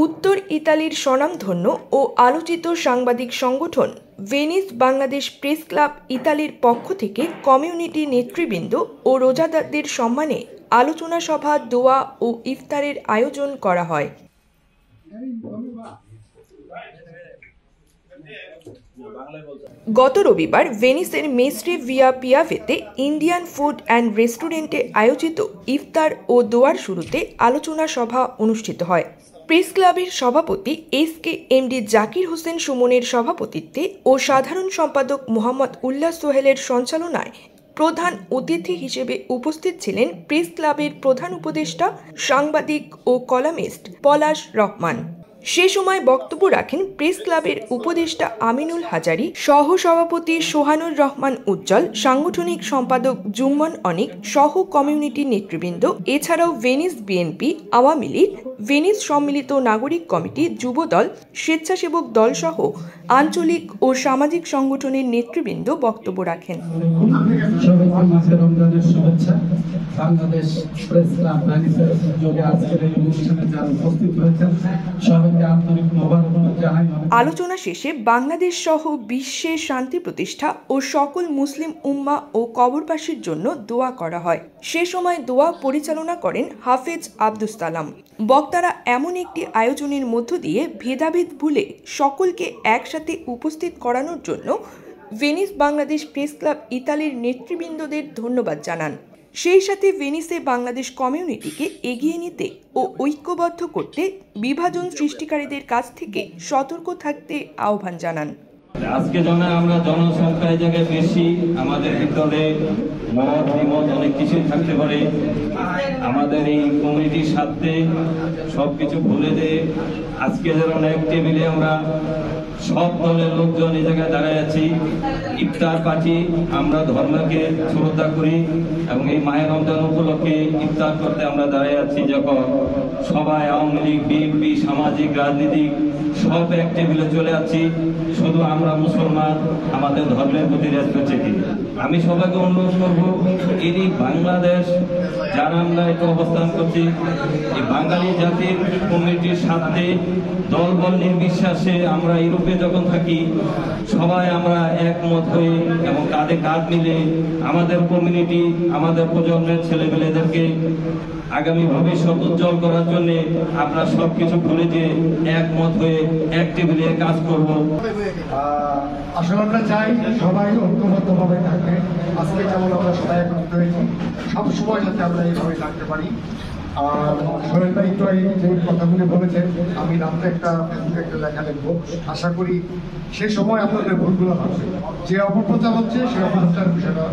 উত্তর ইতালির স্বনামধন্য ও আলোচিত সাংবাদিক সংগঠন ভেনিস বাংলাদেশ প্রেস ক্লাব ইতালির পক্ষ থেকে কমিউনিটি নেতৃবৃন্দ ও রোজাদারদের সম্মানে আলোচনা সভা, দোয়া ও ইফতারের আয়োজন করা হয়। গত রবিবার ভেনিসের মেস্ট্রে ভিয়া পিয়াভেতে ইন্ডিয়ান ফুড অ্যান্ড রেস্টুরেন্টে আয়োজিত ইফতার ও দোয়ার শুরুতে আলোচনা সভা অনুষ্ঠিত হয়। প্রেস ক্লাবের সভাপতি এসকেএমডি জাকির হোসেন সুমনের সভাপতিত্বে ও সাধারণ সম্পাদক মোহাম্মদ উল্লাহ সোহেলের সঞ্চালনায় প্রধান অতিথি হিসেবে উপস্থিত ছিলেন প্রেস ক্লাবের প্রধান উপদেষ্টা, সাংবাদিক ও কলামিস্ট পলাশ রহমান। সে সময় বক্তব্য রাখেন প্রেস ক্লাবের উপদেষ্টা আমিনুল হাজারি, সহ সভাপতি সোহানুর রহমান উজ্জ্বল, সাংগঠনিক সম্পাদক জুম্মন অনিক সহ কমিউনিটি নেতৃবৃন্দ। এছাড়াও Venice BNP, Awami League, Venice সম্মিলিত নাগরিক কমিটি, যুবদল, স্বেচ্ছাসেবক দল সহ আঞ্চলিক ও সামাজিক সংগঠনের নেতৃবৃন্দ বক্তব্য রাখেন। বাংলাদেশ প্রেস ক্লাব ভেনিসের উদ্যোগে আজকের এই অনুষ্ঠানে যারা উপস্থিত হয়েছেন সবাইকে আন্তরিক মোবারকবাদ জানাই। আলোচনা শেষে বাংলাদেশ সহ বিশ্বের শান্তি প্রতিষ্ঠা ও সকল মুসলিম উম্মাহ ও কবরবাসীর জন্য দোয়া করা হয়। সে সময় দোয়া পরিচালনা করেন হাফেজ আব্দুস সালাম। বক্তারা এমন একটি আয়োজনের মধ্য দিয়ে ভেদাভেদ ভুলে সকলকে একসাথে উপস্থিত করানোর জন্য ভেনিস বাংলাদেশ প্রেস ক্লাব ইতালির নেতৃবৃন্দদের ধন্যবাদ জানান। সেই সাথে ভেনিসে বাংলাদেশ কমিউনিটিকে এগিয়ে নিতে ও ঐক্যবদ্ধ করতে বিভাজন সৃষ্টিকারীদের কাছ থেকে সতর্ক থাকতে আহ্বান জানান। আজকে আমরা জনসংখ্যায় জায়গায় বেশি, আমাদের ভিতরে মত অনেক কিছু থাকতে পারে। আমাদের এই কমিউনিটির সাথে সবকিছু ভুলে দিয়ে আজকে যেমন এক টেবিলে আমরা সব দলের লোকজন এই জায়গায় দাঁড়ায় আছি। ইফতার পার্টি আমরা ধর্মকে শ্রদ্ধা করি এবং এই মায়ের রমজান উপলক্ষে ইফতার করতে আমরা দাঁড়ায় আছি। যখন সবাই আওয়ামী লীগ, বিএনপি, সামাজিক, রাজনীতিক সব এক টেবিলে চলে আসছি, শুধু আমরা মুসলমান আমাদের ধর্মের প্রতি রেসপেক্ট রেখে আমি সবাইকে অনুরোধ করবো, এই বাংলাদেশ যারা আমরা একটু অবস্থান করছি, এই বাঙালি জাতির কমিউনিটির সাথে দল বল নির্বিশ্বাসে আমরা ইউরোপে যখন থাকি সবাই আমরা একমত হয়ে এবং কাঁধে কাঁধ মিলে আমাদের কমিউনিটি, আমাদের প্রজন্মের ছেলেমেয়েদেরকে আগামী ভবিষ্যৎ উজ্জ্বল করার জন্য আমরা সবকিছু ভুলে যে একমত হয়ে এক টেবিলে কাজ করব। আসলে আমরা চাই সবাই ঐক্যবদ্ধভাবে থাকবে। আজকে যেমন আমরা সবাই একত্রিত হয়েছি, সবসময় যাতে আমরা এইভাবে থাকতে পারি। আর সোহেল ভাই তো এই যে কথাগুলি বলেছেন, আমি রাত্রে একটা লেখা লিখবো। আশা করি সে সময় আপনাদের ভুলগুলো হবে, যে অপপ্রচার হচ্ছে সে অপপ্রচার বিষয়টা